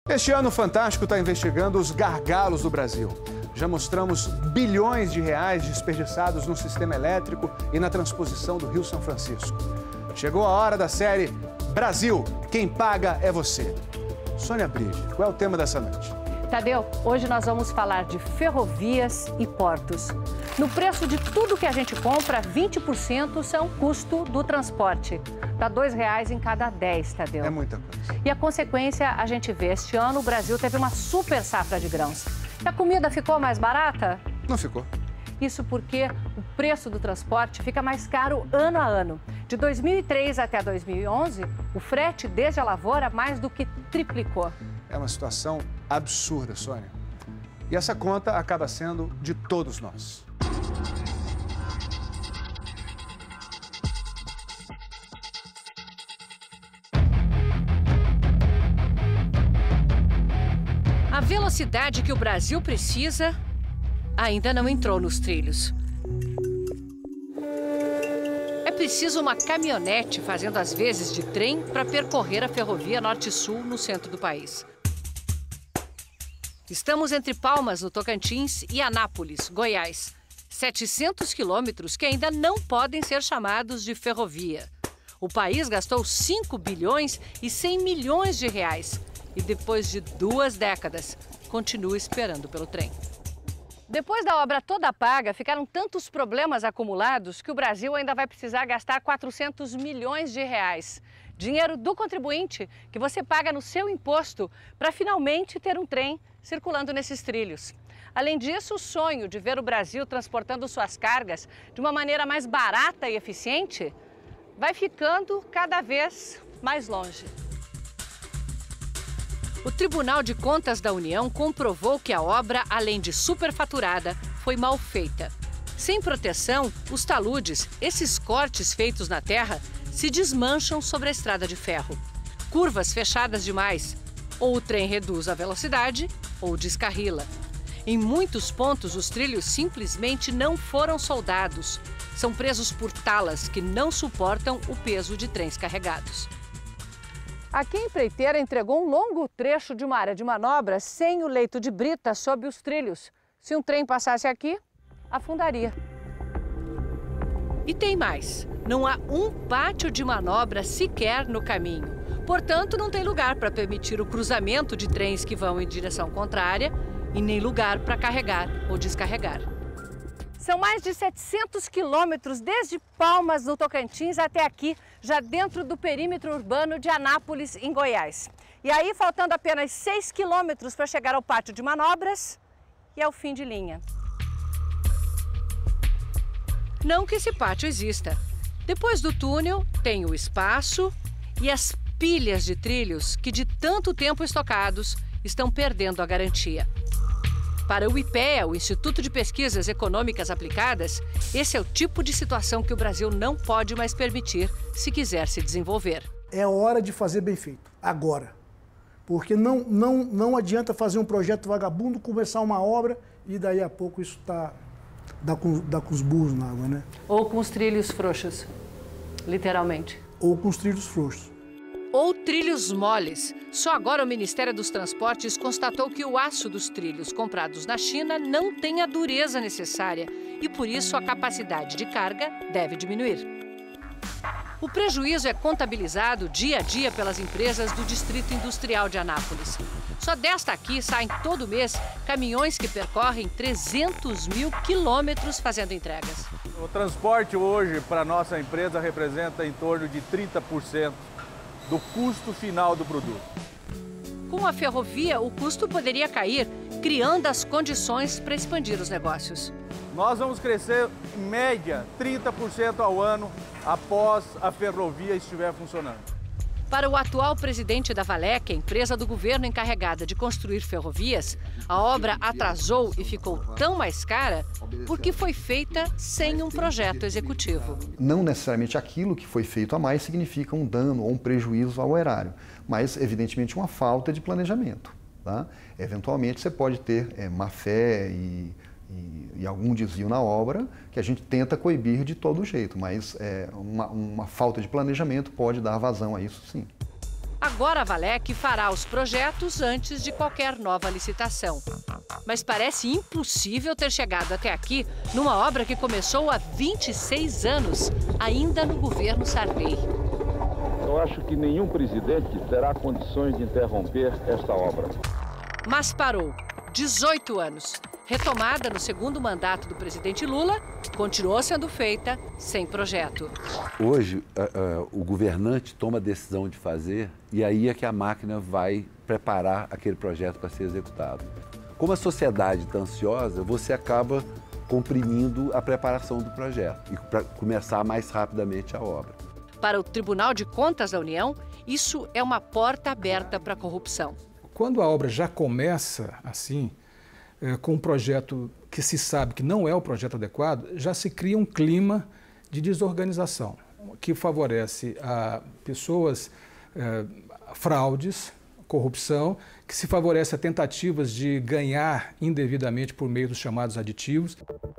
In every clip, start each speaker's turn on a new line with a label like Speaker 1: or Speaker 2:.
Speaker 1: Este ano, o Fantástico está investigando os gargalos do Brasil. Já mostramos bilhões de reais desperdiçados no sistema elétrico e na transposição do Rio São Francisco. Chegou a hora da série Brasil, quem paga é você. Sônia Bride, qual é o tema dessa noite?
Speaker 2: Tadeu, hoje nós vamos falar de ferrovias e portos. No preço de tudo que a gente compra, 20% são custo do transporte. Dá R$2 em cada 10, Tadeu.
Speaker 1: É muita coisa.
Speaker 2: E a consequência a gente vê. Este ano o Brasil teve uma super safra de grãos. E a comida ficou mais barata?
Speaker 1: Não ficou.
Speaker 2: Isso porque o preço do transporte fica mais caro ano a ano. De 2003 até 2011, o frete desde a lavoura mais do que triplicou.
Speaker 1: É uma situação absurda, Sônia. E essa conta acaba sendo de todos nós.
Speaker 2: A velocidade que o Brasil precisa ainda não entrou nos trilhos. É preciso uma caminhonete fazendo as vezes de trem para percorrer a ferrovia Norte-Sul no centro do país. Estamos entre Palmas, no Tocantins, e Anápolis, Goiás. 700 quilômetros que ainda não podem ser chamados de ferrovia. O país gastou 5 bilhões e 100 milhões de reais. E depois de 2 décadas, continua esperando pelo trem. Depois da obra toda paga, ficaram tantos problemas acumulados que o Brasil ainda vai precisar gastar 400 milhões de reais. Dinheiro do contribuinte que você paga no seu imposto para finalmente ter um trem circulando nesses trilhos. Além disso, o sonho de ver o Brasil transportando suas cargas de uma maneira mais barata e eficiente vai ficando cada vez mais longe. O Tribunal de Contas da União comprovou que a obra, além de superfaturada, foi mal feita. Sem proteção, os taludes, esses cortes feitos na terra, se desmancham sobre a estrada de ferro. Curvas fechadas demais. Ou o trem reduz a velocidade, ou descarrila. Em muitos pontos, os trilhos simplesmente não foram soldados. São presos por talas que não suportam o peso de trens carregados. Aqui a empreiteira entregou um longo trecho de uma área de manobra sem o leito de brita sob os trilhos. Se um trem passasse aqui, afundaria. E tem mais. Não há um pátio de manobra sequer no caminho. Portanto, não tem lugar para permitir o cruzamento de trens que vão em direção contrária e nem lugar para carregar ou descarregar. São mais de 700 quilômetros desde Palmas, no Tocantins, até aqui, já dentro do perímetro urbano de Anápolis, em Goiás. E aí, faltando apenas 6 quilômetros para chegar ao pátio de manobras e ao fim de linha. Não que esse pátio exista. Depois do túnel, tem o espaço e as pilhas de trilhos que, de tanto tempo estocados, estão perdendo a garantia. Para o IPEA, o Instituto de Pesquisas Econômicas Aplicadas, esse é o tipo de situação que o Brasil não pode mais permitir se quiser se desenvolver.
Speaker 3: É hora de fazer bem feito, agora. Porque não adianta fazer um projeto vagabundo, começar uma obra e daí a pouco isso dá com os burros na água, né?
Speaker 2: Ou com os trilhos frouxos, literalmente.
Speaker 3: Ou com os trilhos frouxos.
Speaker 2: Ou trilhos moles. Só agora o Ministério dos Transportes constatou que o aço dos trilhos comprados na China não tem a dureza necessária e, por isso, a capacidade de carga deve diminuir. O prejuízo é contabilizado dia a dia pelas empresas do Distrito Industrial de Anápolis. Só desta aqui saem todo mês caminhões que percorrem 300 mil quilômetros fazendo entregas.
Speaker 4: O transporte hoje para a nossa empresa representa em torno de 30% do custo final do produto.
Speaker 2: Com a ferrovia, o custo poderia cair, criando as condições para expandir os negócios.
Speaker 4: Nós vamos crescer, em média, 30% ao ano após a ferrovia estiver funcionando.
Speaker 2: Para o atual presidente da Valec, a empresa do governo encarregada de construir ferrovias, a obra atrasou e ficou tão mais cara porque foi feita sem um projeto executivo.
Speaker 5: Não necessariamente aquilo que foi feito a mais significa um dano ou um prejuízo ao erário, mas evidentemente uma falta de planejamento. Tá? Eventualmente você pode ter má-fé e algum desvio na obra que a gente tenta coibir de todo jeito, mas uma falta de planejamento pode dar vazão a isso, sim.
Speaker 2: Agora a Valec fará os projetos antes de qualquer nova licitação. Mas parece impossível ter chegado até aqui numa obra que começou há 26 anos, ainda no governo Sarney.
Speaker 6: Eu acho que nenhum presidente terá condições de interromper esta obra.
Speaker 2: Mas parou. 18 anos. Retomada no segundo mandato do presidente Lula, continuou sendo feita sem projeto.
Speaker 7: Hoje, o governante toma a decisão de fazer e aí é que a máquina vai preparar aquele projeto para ser executado. Como a sociedade está ansiosa, você acaba comprimindo a preparação do projeto e para começar mais rapidamente a obra.
Speaker 2: Para o Tribunal de Contas da União, isso é uma porta aberta para a corrupção.
Speaker 8: Quando a obra já começa assim, com um projeto que se sabe que não é o projeto adequado, já se cria um clima de desorganização, que favorece a pessoas, fraudes, corrupção, que se favorece a tentativas de ganhar indevidamente por meio dos chamados aditivos.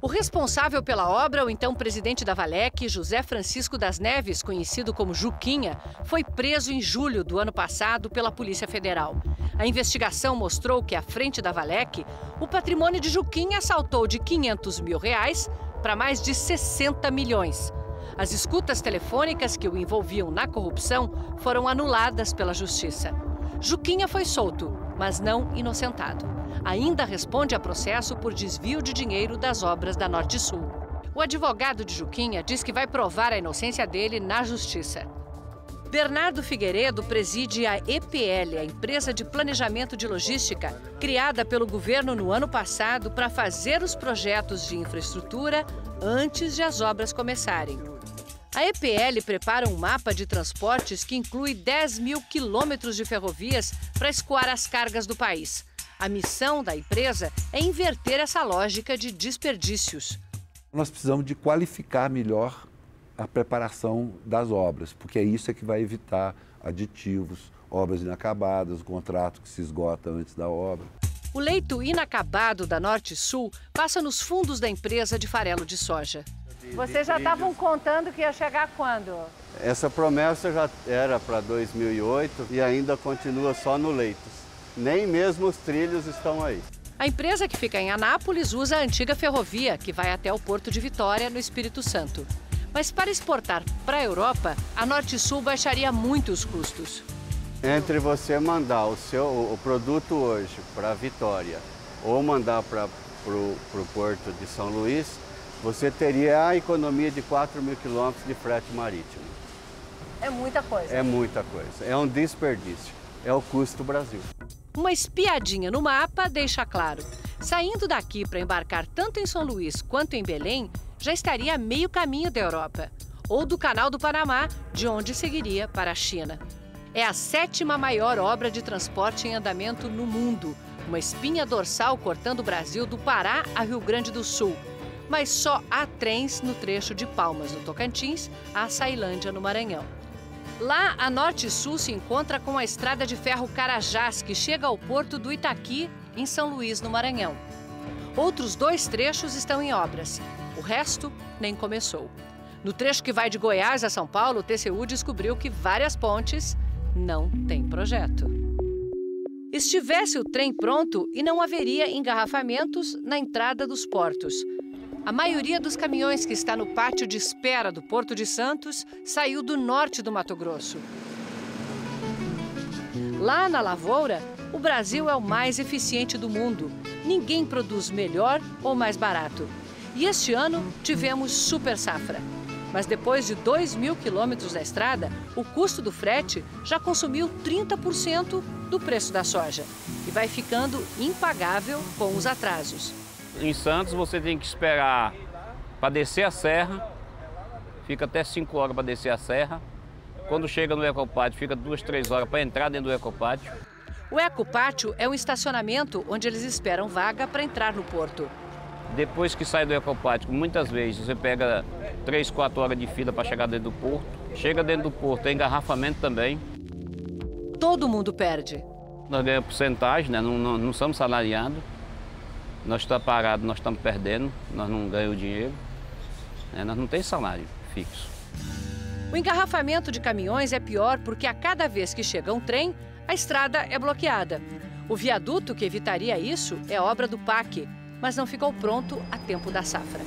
Speaker 2: O responsável pela obra, o então presidente da Valec, José Francisco das Neves, conhecido como Juquinha, foi preso em julho do ano passado pela Polícia Federal. A investigação mostrou que, à frente da Valec, o patrimônio de Juquinha saltou de R$500 mil para mais de 60 milhões. As escutas telefônicas que o envolviam na corrupção foram anuladas pela Justiça. Juquinha foi solto, mas não inocentado. Ainda responde a processo por desvio de dinheiro das obras da Norte-Sul. O advogado de Juquinha diz que vai provar a inocência dele na Justiça. Bernardo Figueiredo preside a EPL, a empresa de planejamento de logística, criada pelo governo no ano passado para fazer os projetos de infraestrutura antes de as obras começarem. A EPL prepara um mapa de transportes que inclui 10 mil quilômetros de ferrovias para escoar as cargas do país. A missão da empresa é inverter essa lógica de desperdícios.
Speaker 7: Nós precisamos de qualificar melhor a preparação das obras, porque é isso que vai evitar aditivos, obras inacabadas, o contrato que se esgota antes da obra.
Speaker 2: O leito inacabado da Norte-Sul passa nos fundos da empresa de farelo de soja. Vocês já estavam contando que ia chegar quando?
Speaker 9: Essa promessa já era para 2008 e ainda continua só no Leitos. Nem mesmo os trilhos estão aí.
Speaker 2: A empresa que fica em Anápolis usa a antiga ferrovia, que vai até o Porto de Vitória, no Espírito Santo. Mas para exportar para a Europa, a Norte-Sul baixaria muito os custos.
Speaker 9: Entre você mandar o produto hoje para Vitória ou mandar para o Porto de São Luís, você teria a economia de 4 mil quilômetros de frete marítimo.
Speaker 2: É muita coisa.
Speaker 9: É muita coisa. É um desperdício. É o custo do Brasil.
Speaker 2: Uma espiadinha no mapa deixa claro. Saindo daqui para embarcar tanto em São Luís quanto em Belém, já estaria a meio caminho da Europa. Ou do Canal do Panamá, de onde seguiria para a China. É a 7ª maior obra de transporte em andamento no mundo. Uma espinha dorsal cortando o Brasil do Pará a Rio Grande do Sul. Mas só há trens no trecho de Palmas, no Tocantins, a Açailândia, no Maranhão. Lá, a Norte-Sul se encontra com a estrada de ferro Carajás, que chega ao porto do Itaqui, em São Luís, no Maranhão. Outros 2 trechos estão em obras. O resto nem começou. No trecho que vai de Goiás a São Paulo, o TCU descobriu que várias pontes não têm projeto. Estivesse o trem pronto e não haveria engarrafamentos na entrada dos portos. A maioria dos caminhões que está no pátio de espera do Porto de Santos saiu do norte do Mato Grosso. Lá na lavoura, o Brasil é o mais eficiente do mundo. Ninguém produz melhor ou mais barato. E este ano tivemos super safra. Mas depois de 2 mil quilômetros da estrada, o custo do frete já consumiu 30% do preço da soja. E vai ficando impagável com os atrasos.
Speaker 10: Em Santos você tem que esperar para descer a serra, fica até 5 horas para descer a serra. Quando chega no Ecopátio, fica 2, 3 horas para entrar dentro do Ecopátio.
Speaker 2: O Ecopátio é um estacionamento onde eles esperam vaga para entrar no porto.
Speaker 10: Depois que sai do Ecopátio, muitas vezes você pega 3, 4 horas de fila para chegar dentro do porto. Chega dentro do porto, tem engarrafamento também.
Speaker 2: Todo mundo perde.
Speaker 10: Nós ganhamos porcentagem, né? Não somos salariados. Nós estamos parados, nós estamos perdendo, nós não ganhamos dinheiro, né? Nós não temos salário fixo.
Speaker 2: O engarrafamento de caminhões é pior porque a cada vez que chega um trem, a estrada é bloqueada. O viaduto que evitaria isso é obra do PAC, mas não ficou pronto a tempo da safra.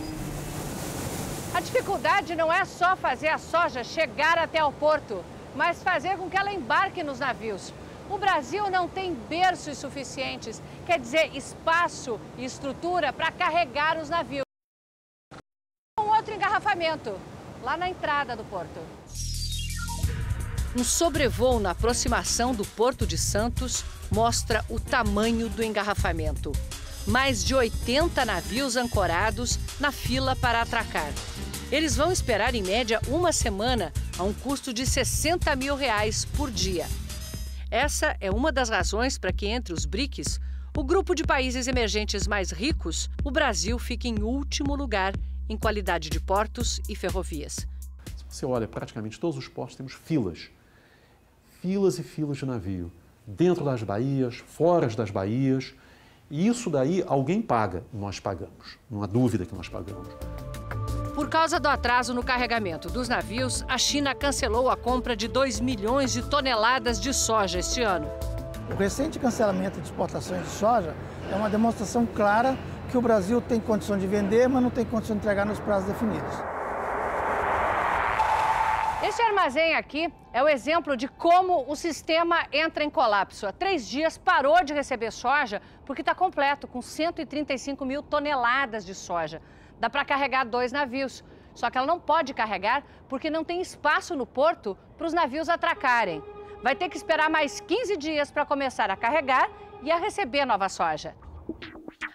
Speaker 2: A dificuldade não é só fazer a soja chegar até o porto, mas fazer com que ela embarque nos navios. O Brasil não tem berços suficientes, quer dizer, espaço e estrutura para carregar os navios. Um outro engarrafamento, lá na entrada do porto. Um sobrevoo na aproximação do Porto de Santos mostra o tamanho do engarrafamento. Mais de 80 navios ancorados na fila para atracar. Eles vão esperar, em média, uma semana, a um custo de R$60 mil por dia. Essa é uma das razões para que, entre os BRICS, o grupo de países emergentes mais ricos, o Brasil fica em último lugar em qualidade de portos e ferrovias.
Speaker 11: Se você olha, praticamente todos os portos temos filas. Filas e filas de navio. Dentro das baías, fora das baías. E isso daí alguém paga, nós pagamos. Não há dúvida que nós pagamos.
Speaker 2: Por causa do atraso no carregamento dos navios, a China cancelou a compra de 2 milhões de toneladas de soja este ano.
Speaker 3: O recente cancelamento de exportações de soja é uma demonstração clara que o Brasil tem condição de vender, mas não tem condição de entregar nos prazos definidos.
Speaker 2: Este armazém aqui é o exemplo de como o sistema entra em colapso. Há 3 dias parou de receber soja porque está completo, com 135 mil toneladas de soja. Dá para carregar 2 navios, só que ela não pode carregar porque não tem espaço no porto para os navios atracarem. Vai ter que esperar mais 15 dias para começar a carregar e a receber nova soja.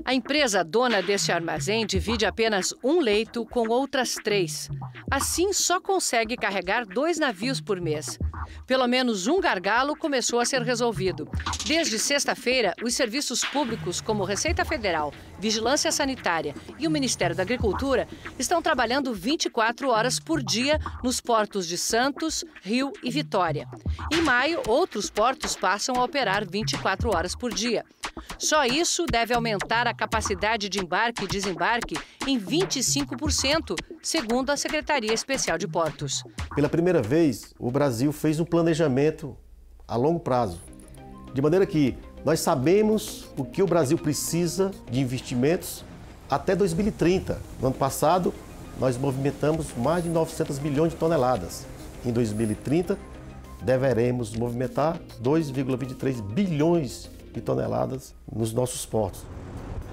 Speaker 2: A empresa dona deste armazém divide apenas um leito com outras 3. Assim, só consegue carregar 2 navios por mês. Pelo menos um gargalo começou a ser resolvido. Desde sexta-feira, os serviços públicos como Receita Federal, Vigilância Sanitária e o Ministério da Agricultura estão trabalhando 24 horas por dia nos portos de Santos, Rio e Vitória. Em maio, outros portos passam a operar 24 horas por dia. Só isso deve aumentar a capacidade de embarque e desembarque em 25%, segundo a Secretaria Especial de Portos.
Speaker 12: Pela primeira vez, o Brasil fez um planejamento a longo prazo, de maneira que nós sabemos o que o Brasil precisa de investimentos até 2030. No ano passado, nós movimentamos mais de 900 milhões de toneladas. Em 2030, deveremos movimentar 2,23 bilhões de toneladas nos nossos portos.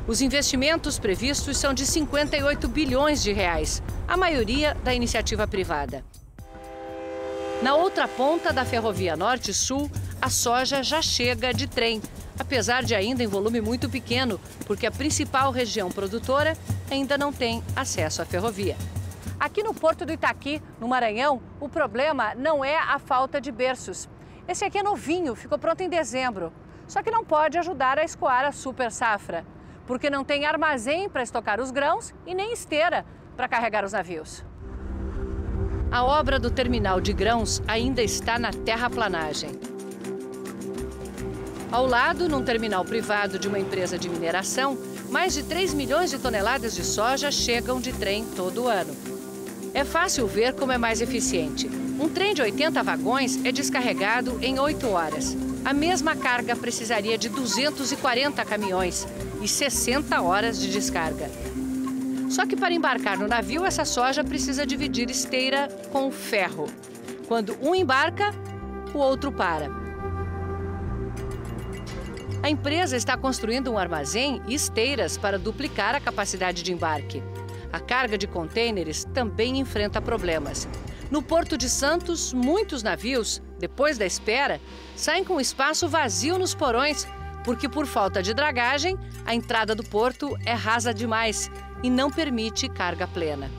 Speaker 2: Os investimentos previstos são de 58 bilhões de reais, a maioria da iniciativa privada. Na outra ponta da ferrovia Norte-Sul, a soja já chega de trem, apesar de ainda em volume muito pequeno, porque a principal região produtora ainda não tem acesso à ferrovia. Aqui no Porto do Itaqui, no Maranhão, o problema não é a falta de berços. Esse aqui é novinho, ficou pronto em dezembro. Só que não pode ajudar a escoar a super safra, porque não tem armazém para estocar os grãos e nem esteira para carregar os navios. A obra do terminal de grãos ainda está na terraplanagem. Ao lado, num terminal privado de uma empresa de mineração, mais de 3 milhões de toneladas de soja chegam de trem todo ano. É fácil ver como é mais eficiente. Um trem de 80 vagões é descarregado em 8 horas. A mesma carga precisaria de 240 caminhões e 60 horas de descarga. Só que para embarcar no navio, essa soja precisa dividir esteira com ferro. Quando um embarca, o outro para. A empresa está construindo um armazém e esteiras para duplicar a capacidade de embarque. A carga de contêineres também enfrenta problemas. No Porto de Santos, muitos navios, depois da espera, saem com espaço vazio nos porões, porque por falta de dragagem, a entrada do porto é rasa demais e não permite carga plena.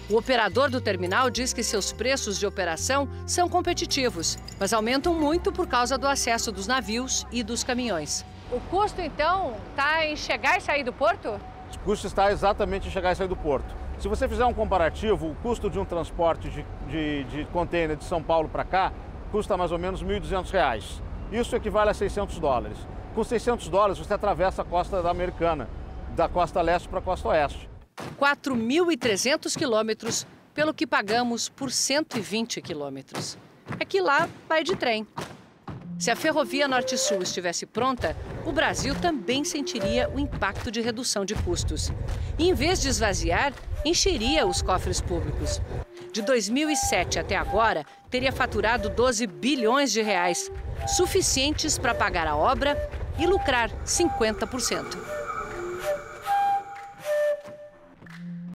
Speaker 2: O operador do terminal diz que seus preços de operação são competitivos, mas aumentam muito por causa do acesso dos navios e dos caminhões. O custo, então, está em chegar e sair do porto?
Speaker 4: O custo está exatamente em chegar e sair do porto. Se você fizer um comparativo, o custo de um transporte de contêiner de São Paulo para cá custa mais ou menos R$ 1.200. Isso equivale a $600. Com $600 você atravessa a costa americana, da costa leste para a costa oeste.
Speaker 2: 4.300 quilômetros pelo que pagamos por 120 quilômetros. É que lá vai de trem. Se a ferrovia Norte-Sul estivesse pronta, o Brasil também sentiria o impacto de redução de custos. E, em vez de esvaziar, encheria os cofres públicos. De 2007 até agora, teria faturado 12 bilhões de reais, suficientes para pagar a obra e lucrar 50%.